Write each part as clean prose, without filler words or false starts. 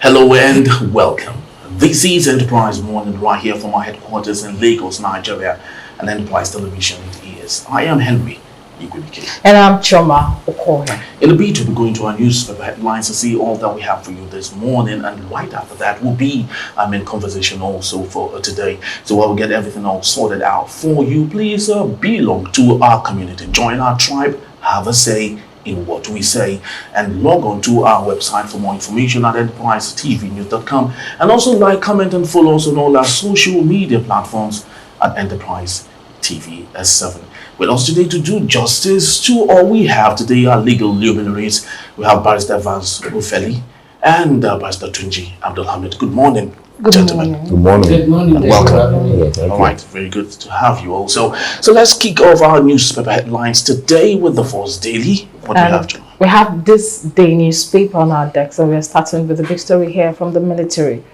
Hello and welcome. This is Enterprise Morning right here from our headquarters in Lagos, Nigeria, and Enterprise Television it is. I am Henry Igwebike. And I'm Choma Okoye. In a bit, we'll be going to our newspaper headlines to see all that we have for you this morning, and right after that will be in conversation also for today. So while we get everything all sorted out for you, please belong to our community, join our tribe, have a say in what we say, and log on to our website for more information at enterprisetvnews.com, and also like, comment and follow us on all our social media platforms at Enterprise TV S7. With us today to do justice to all we have today are legal luminaries. We have Barrister Vance Ofeli and Barrister Tunji Abdulhamid. Good morning, gentlemen. Morning. Good morning. Good morning. And welcome. All right, very good to have you also. So let's kick off our newspaper headlines today with the Force Daily. What do we have, John? We have this day newspaper on our deck, so we're starting with a big story here from the military.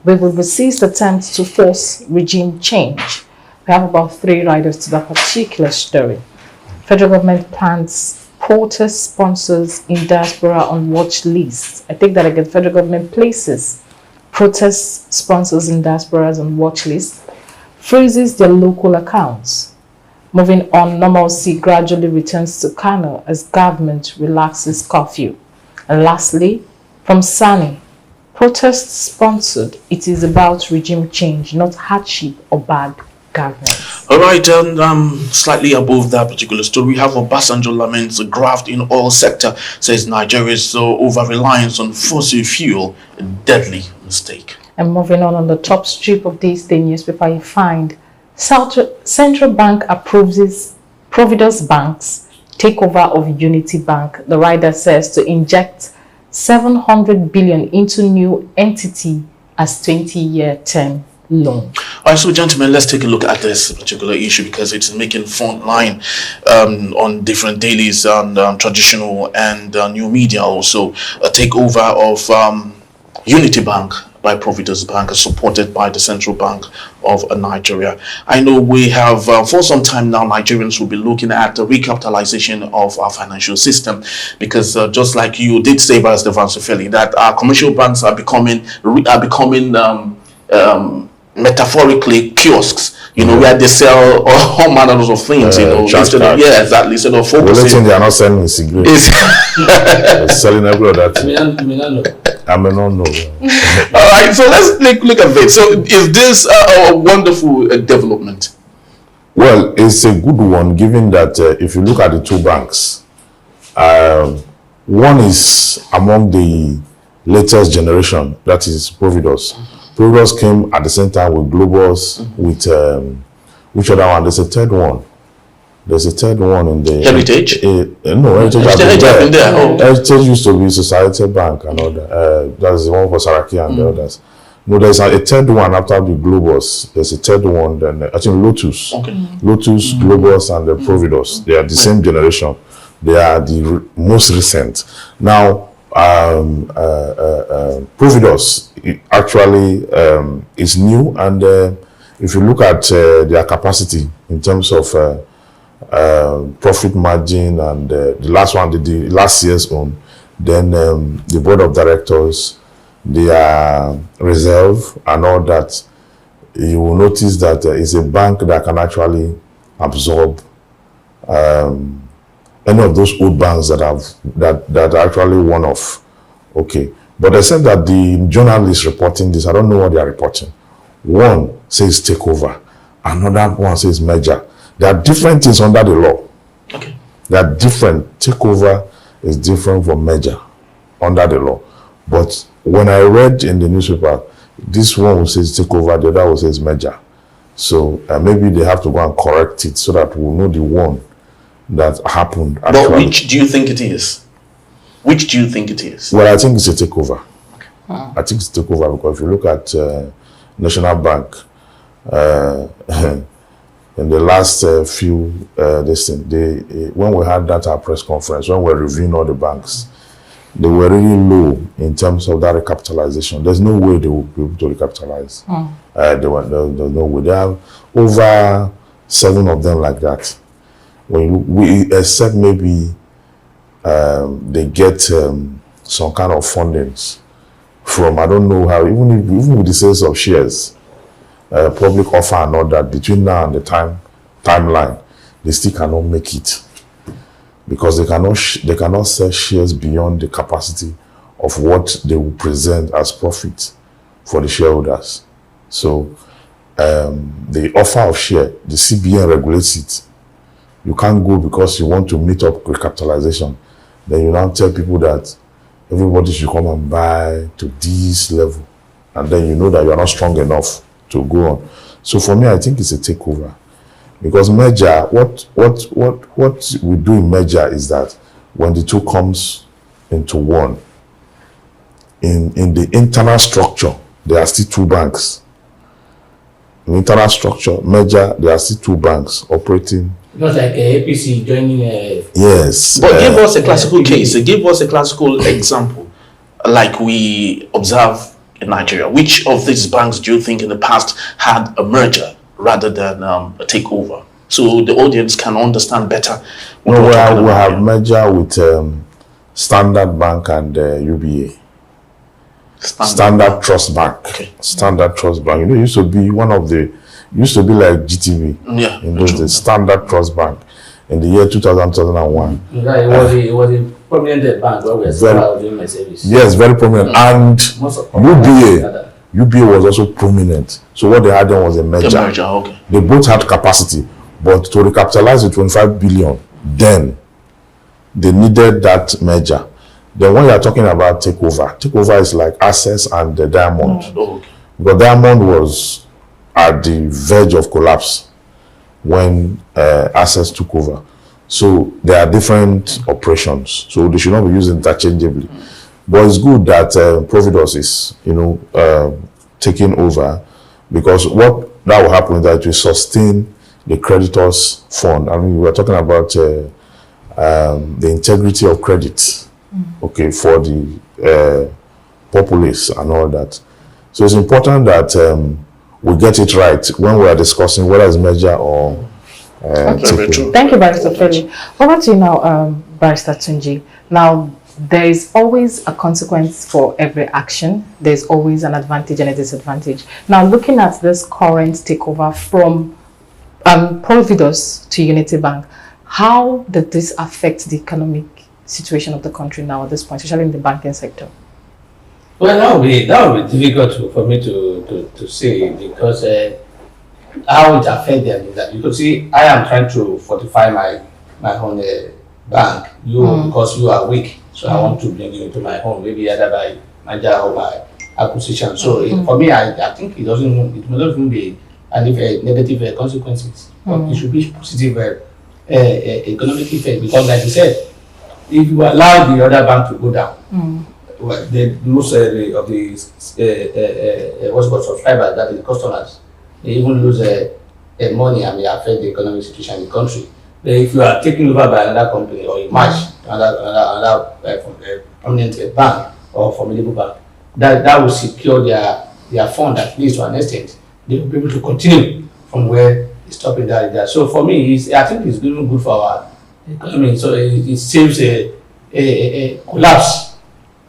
We will resist attempts to force regime change. We have about 3 riders to that particular story. Federal government plans protest sponsors in diaspora on watch lists. I think that again, federal government places protest sponsors in diasporas on watch lists, freezes their local accounts. Moving on, normalcy gradually returns to Kano as government relaxes curfew. And lastly, from Sani, protests sponsored. It is about regime change, not hardship or bad governance. All right, and slightly above that particular story, we have Obasanjo laments a graft in oil sector, says Nigeria's over-reliance on fossil fuel, a deadly mistake. And moving on the top strip of this day newspaper, you find Central Bank approves Providus Bank's takeover of Unity Bank. The rider says to inject 700 billion into new entity as 20-year term loan. All right, so gentlemen, let's take a look at this particular issue because it's making front line on different dailies and traditional and new media also. A takeover of Unity Bank by Providus Bank, supported by the Central Bank of Nigeria. I know we have, for some time now, Nigerians will be looking at the recapitalization of our financial system because just like you did say, Barrister Vance Ofeli, that our commercial banks are becoming metaphorically kiosks, where they sell all manners of things, instead of, exactly, instead of focusing. They are not selling cigarettes. They're selling every other thing. I may not know. All right, so let's look at this. So is this a wonderful development? Well, it's a good one, given that if you look at the 2 banks, one is among the latest generation, that is Providus. Providus came at the same time with Globus, with which other one? There's a third one. There's a third one in the Heritage. No, Heritage has been there. Heritage used to be Society Bank and all that. That's the one for Saraki and the others. No, there's a third one after the Globus. There's a third one. Then I think Lotus. Okay. Lotus, Globus, and the Providus. They are the same generation. They are the most recent. Now, Providus actually is new, and if you look at their capacity in terms of profit margin and the last one, the last year's own, then the board of directors, their reserve and all that, you will notice that it's a bank that can actually absorb any of those old banks that are actually one off. Okay, but except that the journalists reporting this, I don't know what they are reporting. One says takeover, another one says merger. There are different things under the law. Okay. They are different. Takeover is different from merger under the law. But when I read in the newspaper, this one will say takeover, the other will say merger. So maybe they have to go and correct it so that we'll know the one that happened. But which do you think it is? Which do you think it is? Well, I think it's a takeover. Okay. I think it's a takeover because if you look at National Bank, in the last few when we had that press conference, when we were reviewing all the banks, they were really low in terms of that recapitalization. There's no way they will be able to recapitalize. There's no way. They have over 7 of them like that. When we except maybe they get some kind of fundings from, I don't know how, even with the sales of shares, public offer and all that, between now and the timeline, they still cannot make it, because they cannot sell shares beyond the capacity of what they will present as profit for the shareholders. So the offer of share, the CBN regulates it. You can't go because you want to meet up recapitalization. Then you now tell people that everybody should come and buy to this level. And then you know that you are not strong enough to go on. So for me, I think it's a takeover. Because merger, what we do in merger is that when the two comes into one, in the internal structure, there are still two banks. In internal structure, merger, there are still two banks operating. Not like APC joining Yes. But give us a classical case. Give us a classical example, like we observe in Nigeria. Which of these banks do you think in the past had a merger rather than a takeover? So the audience can understand better. We have merger with Standard Bank and UBA. Standard Trust Bank. Okay. Standard Trust Bank. You know, it used to be like GTV. Yeah. In those days, Standard Trust Bank in the year 2001. It was a prominent bank where we were still doing my service. Yes, very prominent. And UBA was also prominent. So what they had then was a merger. Okay. They both had capacity, but to recapitalize the 25 billion, then they needed that merger. Then when you are talking about takeover is like Access and the Diamond. Oh, okay. Because Diamond was at the verge of collapse when Access took over. So there are different operations. So they should not be used interchangeably. But it's good that Providus is, taking over, because what that will happen is that it will sustain the creditors' fund. I mean, we are talking about the integrity of credit. Okay, for the populace and all that. So it's important that we get it right when we are discussing whether it's merger or takeover. Thank you, Barrister Feli. Over to you now, Barrister Tunji. Now, there is always a consequence for every action. There's always an advantage and a disadvantage. Now, looking at this current takeover from Providus to Unity Bank, how did this affect the economic situation of the country now at this point, especially in the banking sector? Well, that would be difficult for me to say, because how it affects them is that, you could see, I am trying to fortify my own bank. Because you are weak, so I want to bring you into my home, maybe either by merger or by acquisition. So for me, I think it may not even be negative consequences, but it should be positive economic effect, because like you said, if you allow the other bank to go down, well, they lose of the what's called subscribers, that is customers. They even lose money and may affect the economic situation in the country. But if you are taken over by another company or you match another prominent bank or formidable bank, that will secure their fund, at least to an extent. They will be able to continue from where they stop in that. So for me, I think it's even good for our economy. So it saves a collapse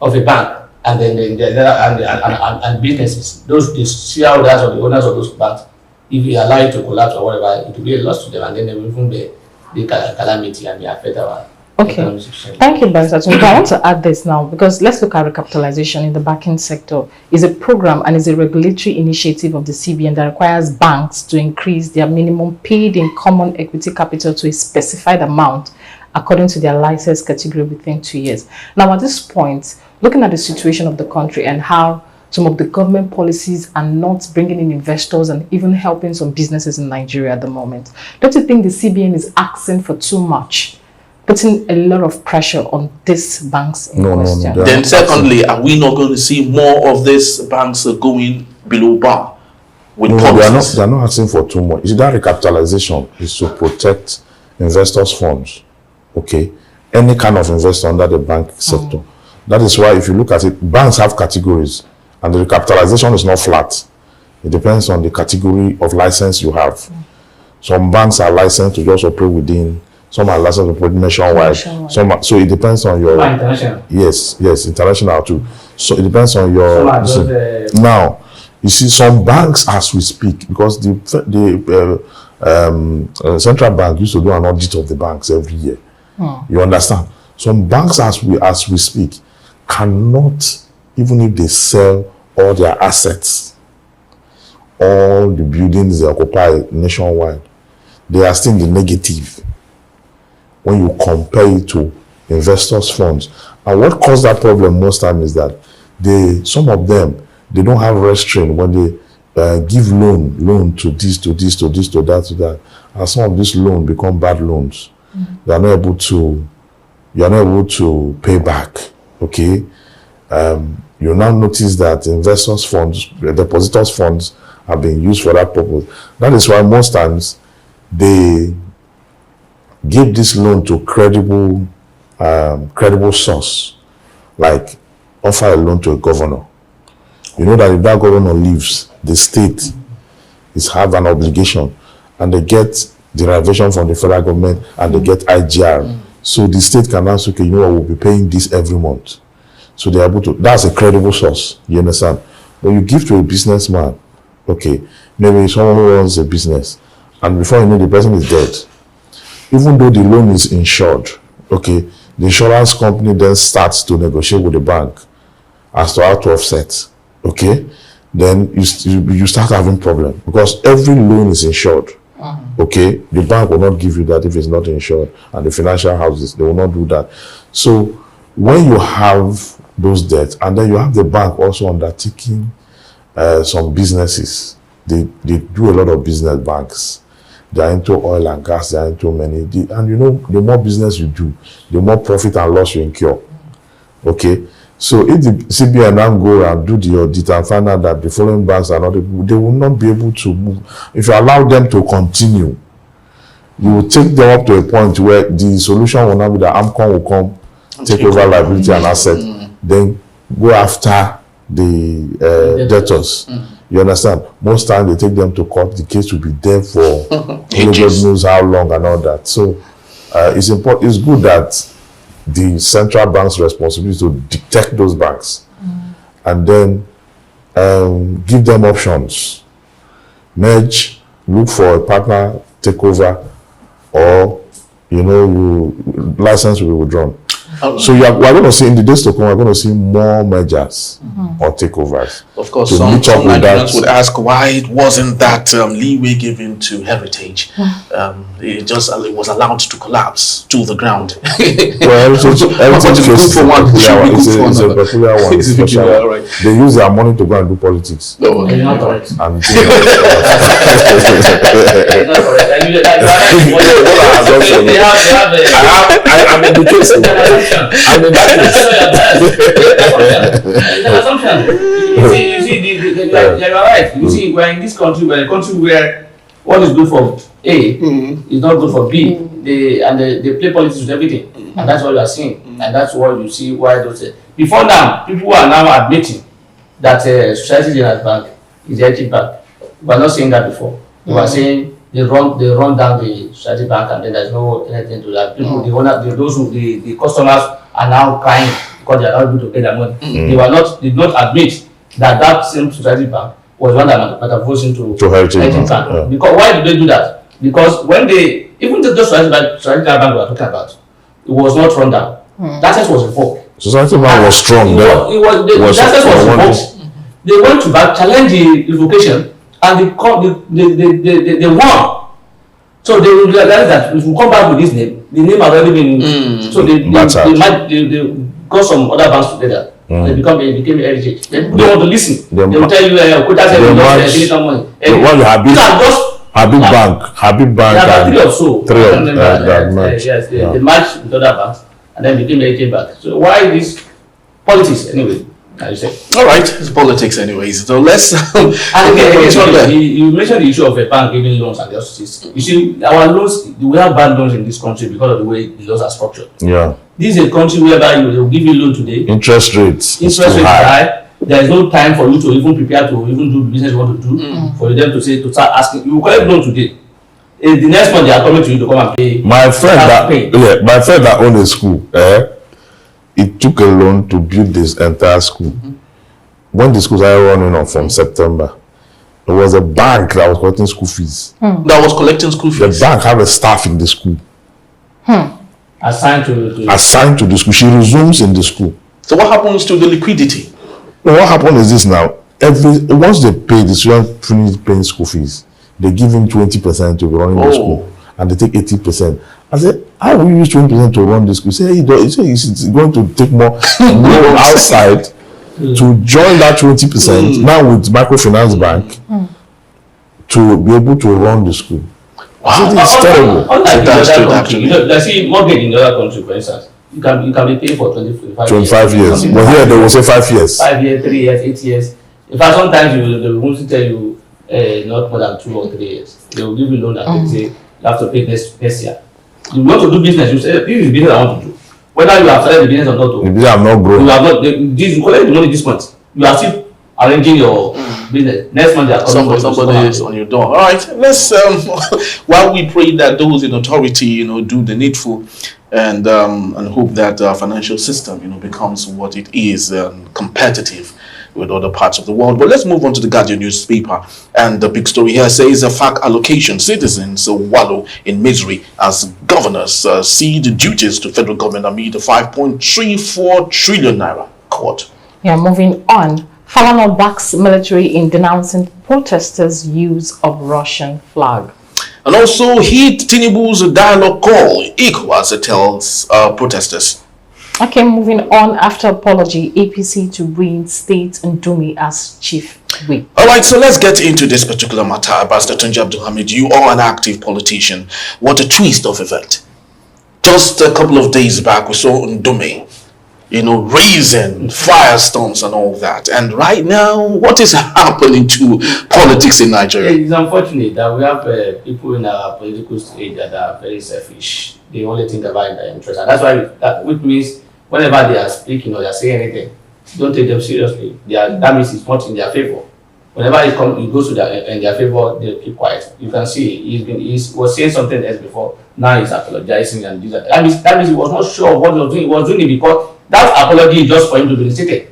of a bank, and then and businesses, the shareholders or the owners of those banks, if you allow it to collapse or whatever, it will be a loss to them, and then they will even be the calamity and may affect our economic situation. Thank you, Barrister Tunji. I want to add this now, because let's look at recapitalization in the banking sector. It's a program and is a regulatory initiative of the CBN that requires banks to increase their minimum paid in common equity capital to a specified amount according to their license category within 2 years. Now, at this point, looking at the situation of the country and how some of the government policies are not bringing in investors and even helping some businesses in Nigeria at the moment, don't you think the CBN is asking for too much, putting a lot of pressure on these banks in question? No, then secondly, are we not going to see more of these banks going below bar with policies? They are not asking for too much. That recapitalization is to protect investors' funds. Okay, any kind of investor under the bank sector. That is why if you look at it, banks have categories, and the recapitalization is not flat. It depends on the category of license you have. Some banks are licensed to just operate within Some are licensed to operate nationwide. Some are, so it depends on your International. yes, international too. So it depends on your now. You see, some banks as we speak, because the central bank used to do an audit of the banks every year. You understand? Some banks as we speak cannot, even if they sell all their assets, all the buildings they occupy nationwide, they are still in the negative when you compare it to investors' funds. And what caused that problem most time is that some of them, they don't have restraint when they give loan to this, to this, to this, to that, to that. And some of these loans become bad loans. You are not able to pay back. Okay. You now notice that investors' funds, depositors' funds are being used for that purpose. That is why most times they give this loan to credible source, like offer a loan to a governor. You know that if that governor leaves, the state have an obligation, and they get derivation from the federal government, and they get IGR. So the state can now say, okay, you know what, we'll be paying this every month. So they're able to, that's a credible source, you understand? When you give to a businessman, okay, maybe someone who runs a business, and before you know, the person is dead. Even though the loan is insured, okay, the insurance company then starts to negotiate with the bank as to how to offset, okay? Then you start having problem, because every loan is insured. Okay, the bank will not give you that if it's not insured, and the financial houses, they will not do that. So when you have those debts, and then you have the bank also undertaking some businesses, they do a lot of business. Banks, they are into oil and gas, they are into many, and you know, the more business you do, the more profit and loss you incur. Okay, so if the CBN now go and do the audit and find out that the following banks are not able, they will not be able to move. If you allow them to continue, you will take them up to a point where the solution will not be that AMCON will come, take over liability and asset, then go after the debtors. You understand? Most times they take them to court, the case will be there for God knows how long and all that. So it's important, it's good that the central bank's responsibility is to detect those banks and then give them options. Merge, look for a partner, take over, or license will be withdrawn. So we're going to see in the days to come, we're going to see more mergers or takeovers. Of course, some Nigerians would ask why wasn't that leeway given to Heritage? It was allowed to collapse to the ground. Well, Heritage is good for one. It's a peculiar one. It's peculiar, right. They use their money to go and do politics. No, and I'm in the case. I'm in that You see, you're right. You see, we're in this country, we're a country where what is good for A is not good for B. They play politics with everything, and that's what you are seeing, and that's what you see. Why those before now, people are now admitting that Society General Bank is empty bank. We are not saying that before. We were saying they run down the Society Bank, and then there's no anything to that. People, the customers are now crying because they are not able to pay their money. They did not admit that same Society Bank was one that was into Heritage Bank. Yeah. Because why did they do that? Because when even the Society Bank we are talking about, it was not run down. That access was revoked. Society Bank was strong there. The access was revoked. They went to back, challenge the revocation, and they won. So they realized that if we come back with this name, the name has already been. So they got some other banks together. They became Heritage. Then people want to listen. They will tell you, quota said we lost money. Habib Bank. There are three or so. Yes, they merged with other banks and then became Heritage Bank. So why this politics anyway? You say? All right, it's politics anyways. So let's. You mentioned the issue of a bank giving loans and justice. You see, our loans, we have bad loans in this country because of the way the laws are structured. Yeah. This is a country whereby they will give you loan today. Interest rates is high. There is no time for you to even prepare to even do the business you want to do. For them to start asking, you will collect loan today. The next month they are coming to you to come and pay. My friend that owned a school, he took a loan to build this entire school. When the school started running on from September, there was a bank that was collecting school fees. That was collecting school fees. The bank had a staff in the school. Assigned to the school. She resumes in the school. So what happens to the liquidity? Well, what happened is this now. Once they pay the student finish paying school fees, they give him 20% to run the school, and they take 80%. I said, how will you use 20% to run the school? He said, he's going to take more outside to join that 20% now with microfinance bank to be able to run the school. I said, it's terrible. Let's see, mortgage in the other country, for instance. You can be paying for 25 years. But here they will say 5 years. 5 years, 3 years, 8 years. In fact, sometimes they will mostly tell you not more than 2 or 3 years. They will give you loan and they say you have to pay next year. You want to do business, you say this is the business I want to do. Whether you have started the business or not, the business have not grown. You have not. You collect the money this month. You are still arranging your business. Next month they are coming. Somebody is on your door. All right, let's while we pray that those in authority, do the needful, and hope that our financial system, becomes what it is, competitive with other parts of the world. But let's move on to the Guardian newspaper, and the big story here says a FAC allocation. Citizens wallow in misery as governors cede duties to federal government amid the 5.34 trillion naira court. Yeah, moving on. Falana backs military in denouncing protesters' use of Russian flag. And also hit Tinubu's dialogue call, ECOWAS tells protesters. Okay, moving on. After apology, APC to reinstate Ndume as chief whip. All right, so let's get into this particular matter. Ambassador Tunji Abdulhamid, you are an active politician. What a twist of event. Just a couple of days back, we saw Ndume, raising firestorms and all that. And right now, what is happening to politics in Nigeria? It's unfortunate that we have people in our political stage that are very selfish. They only think about their interests. And that's why, which means whenever they are speaking or they are saying anything, don't take them seriously. That means it's not in their favor. Whenever it goes to in their favor, they keep quiet. You can see he was saying something else before. Now he's apologizing and do that. That means he was not sure of what he was doing. He was doing it because that apology is just for him to be reinstated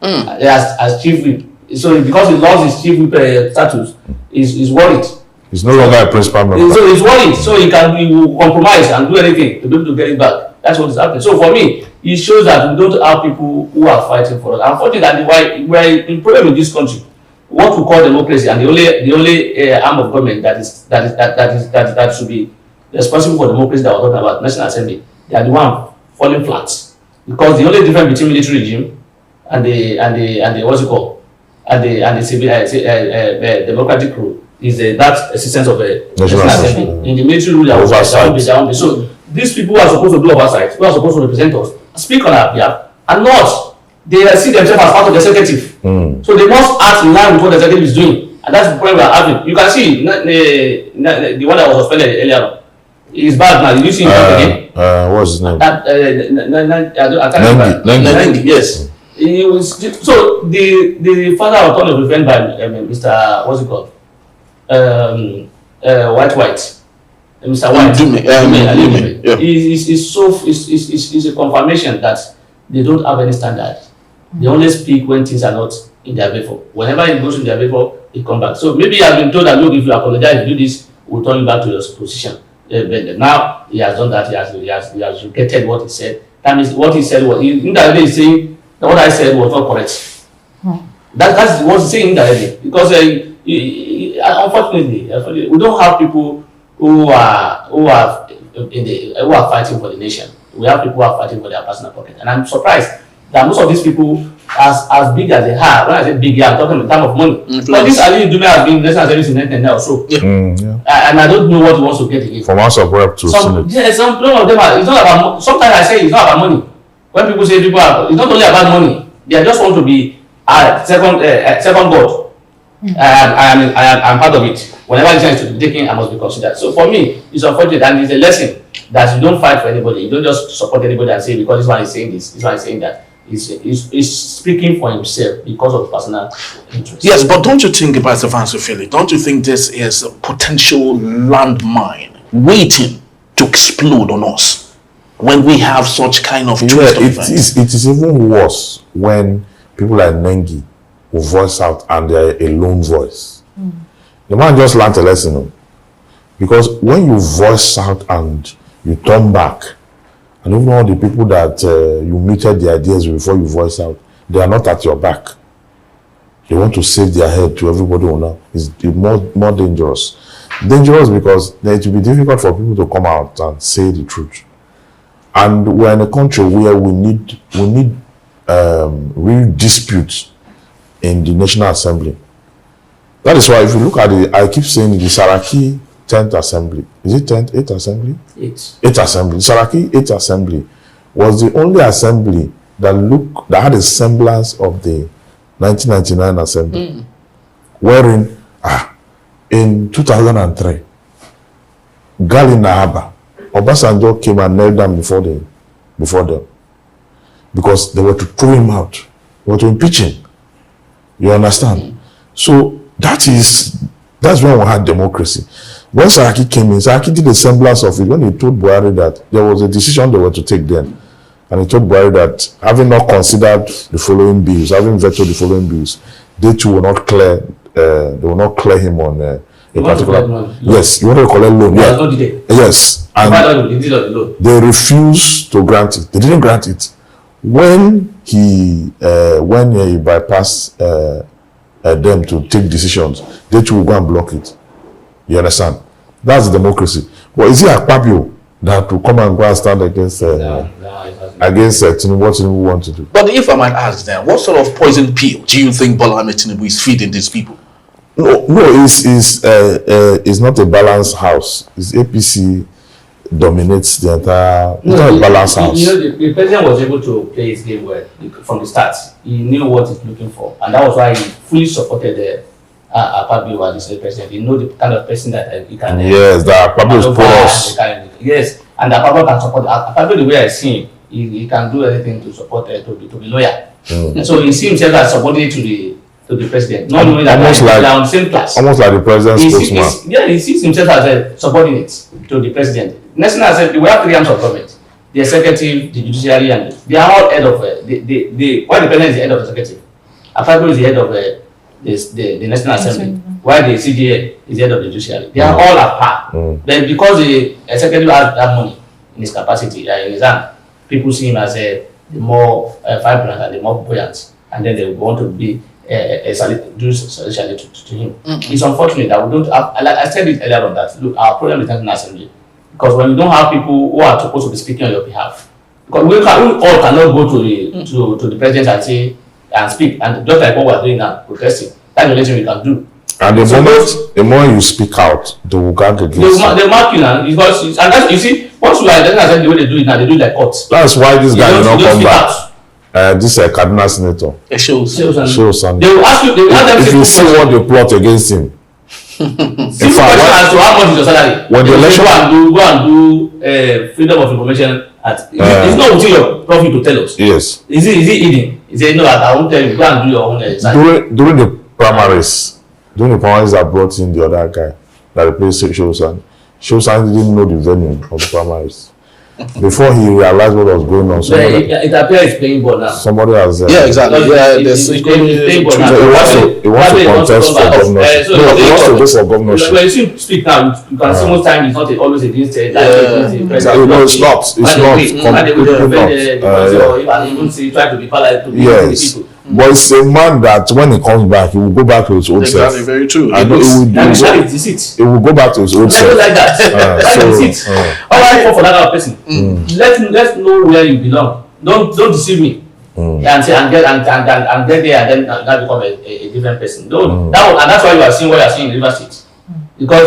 as chief whip. So because he lost his chief whip status, he's worried. He's no longer a principal member. So he's worried. So he will compromise and do anything to be able to get it back. That's what is happening. So for me, it shows that we don't have people who are fighting for us. Unfortunately, we're in problem in this country. What we call democracy, and the only arm of government that should be responsible for democracy that we're talking about, National Assembly, they are the one falling flat. Because the only difference between military regime and the what's it called, and the civil democratic rule is that existence of a National Assembly. In the military rule, there will be. So these people who are supposed to do oversight, who are supposed to represent us, speak on our behalf, and not. They see themselves as part of the executive. So they must act in line with what the executive is doing. And that's the point we are having. You can see the one that was suspended earlier. He's back now. Did you see him again? What's his name? Nengi, yes. He was, so the father of Tony was referred by Mr. What's it called? White. Mr. White. Ndume. It's a confirmation that they don't have any standard. They only speak when things are not in their favor. Whenever it goes in their favor, it comes back. So maybe he has been told that, look, if you apologize, do this, we'll turn you back to your position. But now he has done that. He has regretted what he said. That means what he said was indirectly saying that what I said was not correct. That's what he's saying indirectly. Because unfortunately, we don't have people who are fighting for the nation. We have people who are fighting for their personal pocket. And I'm surprised that most of these people, as big as they are, when I say big, I'm talking in terms of money. But this Ali Ndume has been national service in 1999 or so. And I don't know what he wants to get again. From House of Rep to Senate. Yeah, some of them it's not about. Sometimes I say it's not about money. When people say it's not only about money. They just want to be second God. I'm part of it. Whenever the chance to be taken, I must be considered. So for me, it's unfortunate and it's a lesson that you don't fight for anybody. You don't just support anybody and say because this one is saying this one is saying that. is speaking for himself because of personal interest. Yes, but don't you think, Pastor Francis Philly, don't you think this is a potential landmine waiting to explode on us when we have such kind of twist of events? It is even worse when people like Nengi will voice out and they're a lone voice. The man just learned a lesson. Because when you voice out and you turn back, and even all the people that you meted the ideas before you voice out, they are not at your back. They want to save their head to everybody who know. It's more dangerous. Dangerous because it will be difficult for people to come out and say the truth. And we're in a country where we need real disputes in the National Assembly. That is why if you look at it, I keep saying the Saraki 10th Assembly. Is it 10th? 8th Assembly? 8th Assembly. Saraki 8th Assembly was the only assembly that had a semblance of the 1999 Assembly. Wherein, in 2003, Gali Nahaba, Obasanjo came and knelt down before them. Because they were to throw him out. They were to impeach him. You understand? So that's when we had democracy. When Saraki came in, Saraki did a semblance of it when he told Buhari that there was a decision they were to take then. And he told Buhari that having not considered the following bills, having vetoed the following bills, they too will not clear him on a particular. Yes, you want to collect loan. Yeah. Yes. And they refused to grant it. They didn't grant it. When he bypassed them to take decisions, they too will go and block it. You understand? That's democracy. But is it Akpabio that will come and go and stand against Tinubu? What Tinubu want to do? But if I might ask then, what sort of poison pill do you think Bola Ahmed Tinubu is feeding these people? No, it's not a balanced house. It's APC dominates the entire. It's not a balanced house. The president was able to play his game well from the start. He knew what he's looking for, and that was why he fully supported Akpabio as the president. He knows the kind of person that he can. Yes, that Akpabio is porous. Yes, and Akpabio can support. Akpabio, the way I see him, he can do anything to support to be loyal. And so he sees himself as subordinate to the president, not knowing that they are on the same class. Almost like the president's spokesman. He sees himself as a subordinate to the president. National Assembly, we have 3 arms of government: the executive, the judiciary, and they are all head of while the president is the head of the executive, Akpabio is the head of the National Assembly, while the CJA is the head of the judiciary. They are all at par. Then because the executive has that money in his capacity, in his hand, people see him as the more vibrant and the more buoyant, and then they want to be do salute to him. It's unfortunate that we don't have, like I said it earlier on, that look, our problem is National Assembly. Because when you don't have people who are supposed to be speaking on your behalf, because we all cannot go to the president and say and speak, and just like what we're doing now, protesting, that's the only thing we can do. And the more you speak out, they will gag against you. They mark you now, because and that's, you see, once you are the way they do it now, they do it like courts. That's why this guy did not come back. This Kaduna senator. It shows. They will ask you. They will ask them if you see what they plot against him. In fact, as to how much is your salary? When the election go and do freedom of information it's not within your profit to tell us. Yes. Is it hidden? He said no, I won't tell you. Go and do your own. During the primaries that brought in the other guy that replaced Shosan didn't know the venue of the primaries. Before he realized what was going on, it appears he's playing ball now. Somebody has yeah, exactly. Playing ball now. He wants to contest for governorship. He wants to go for governorship. When you speak now, you can see most time it's not always against the president. No, it's not. Try to be polite to people. But it's a man that when he comes back, he will go back to his old self. Exactly, very true. And he will go back to his old self. Like that. All right, for that other person. Let's know where you belong. Don't deceive me. And say and get there and then that become a different person. And that's why you are seeing what you are seeing in River State. Because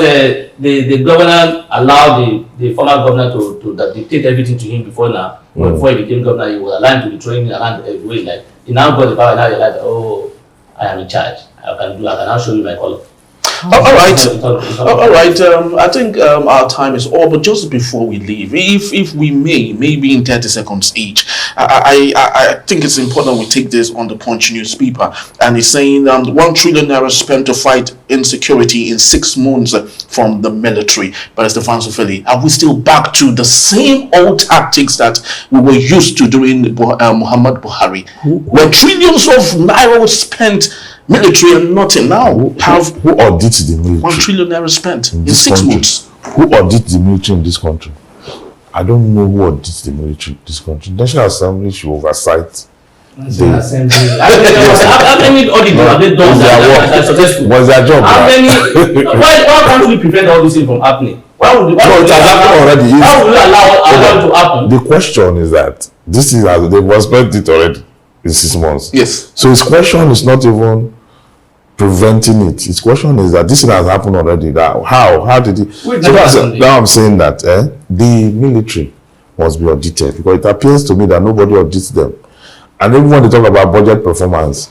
the governor allowed the former governor to dictate everything to him before now. Before he became governor, he was aligned to the training around every way. Like he now got the power. Now you're like, oh, I am in charge. I can now show you my color. All right. It's not- All right. I think our time is all, but just before we leave, if we may, maybe in 30 seconds each, I think it's important we take this on the Punch newspaper, and it's saying 1 trillion naira spent to fight insecurity in 6 months from the military. But as the fans of Philly, are we still back to the same old tactics that we were used to during Muhammad Buhari, where trillions of naira was spent? Military and nothing now. Who audits the military? 1 trillion naira spent in this 6 country? months. Who audits the military in this country? I don't know who audits the military in this country. National Assembly should oversight. National Assembly. How many audits have they done that are successful? Was their job? How many? Why can't we prevent all this thing from happening? Why would No, it has happened already. How would we allow it to happen? The question is that this is as they was spent it already in 6 months. Yes. So his question is not even preventing it. His question is that this thing has happened already. That how did it? So now I'm saying that the military must be audited, because it appears to me that nobody audits them. And even when they talk about budget performance,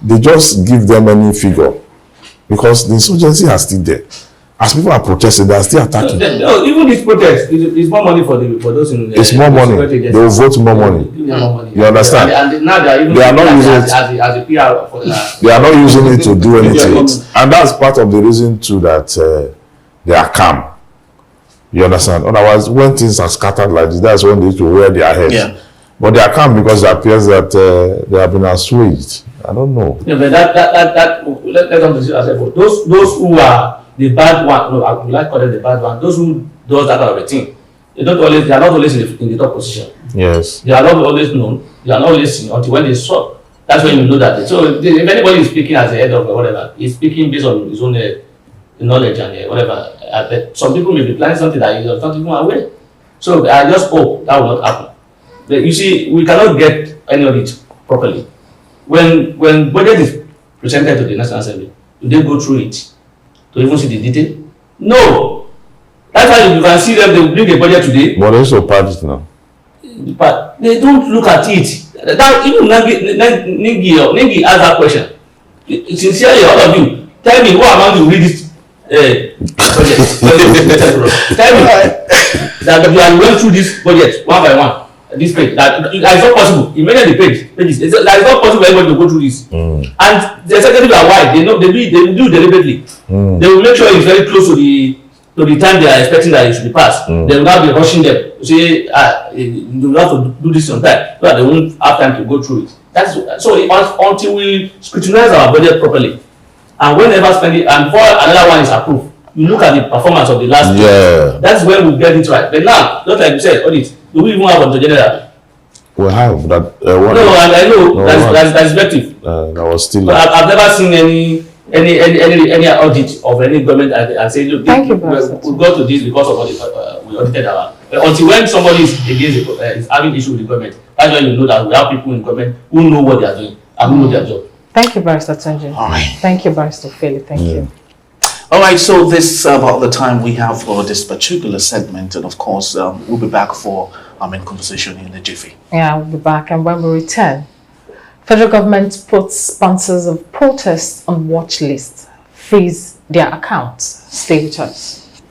they just give them any figure, because the insurgency are still there. As people are protesting, they are still attacking. No, even this protest is more money for those in It's more money. They will vote more money. You understand? And now They are not using it as a PR for that. They are not using it to do anything. And that's part of the reason too that they are calm. You understand? Otherwise, when things are scattered like this, that's when they need to wear their heads. Yeah. But they are calm because it appears that they have been assuaged. I don't know. Yeah, but let them consider ourselves. Those who are the bad one, no, I would like to call it the bad one. Those who does that kind of a thing, they are not always in the top position. Yes. They are not always known. They are not always seen until when they saw. That's when you know that. So if anybody is speaking as a head of whatever, he's speaking based on his own knowledge and whatever. But some people may be planning something that is not even aware. So I just hope that will not happen. But you see, we cannot get any of it properly. When budget is presented to the National Assembly, do they go through it to even see the detail? No. That's why you can see them, they will bring a budget today. But they also part now. But they don't look at it. That even Nengi asked that question. Sincerely, all of you, tell me who among you read this budget? Tell me that you are going through this budget one by one. This page that is not possible. Imagine the pages. That is not possible for anybody to go through this. And the executives are wide. They know they do deliberately. They will make sure it's very close to the time they are expecting that it should be passed. They will not be rushing them to say you have to do this on time, so that they won't have time to go through it. That's so until we scrutinize our budget properly, and whenever spending and before another one is approved, you look at the performance of the last year. That's when we get it right. But now, just like you said, audit. Do we even have Auditor General? We have that. No, and I know that's effective. That was still. But I've never seen any audit of any government and say, look, we got to this because of what we audited our. Until when somebody is against is having issue with the government, that's when you know that we have people in government who know what they are doing and who know their job. Thank you, Barrister Tunji. All right. Thank you, Barrister Philly. Thank you. All right, so this is about the time we have for this particular segment, and of course, we'll be back for conversation in a jiffy. Yeah, we'll be back, and when we return, federal government puts sponsors of protests on watch list, freeze their accounts. Stay with us.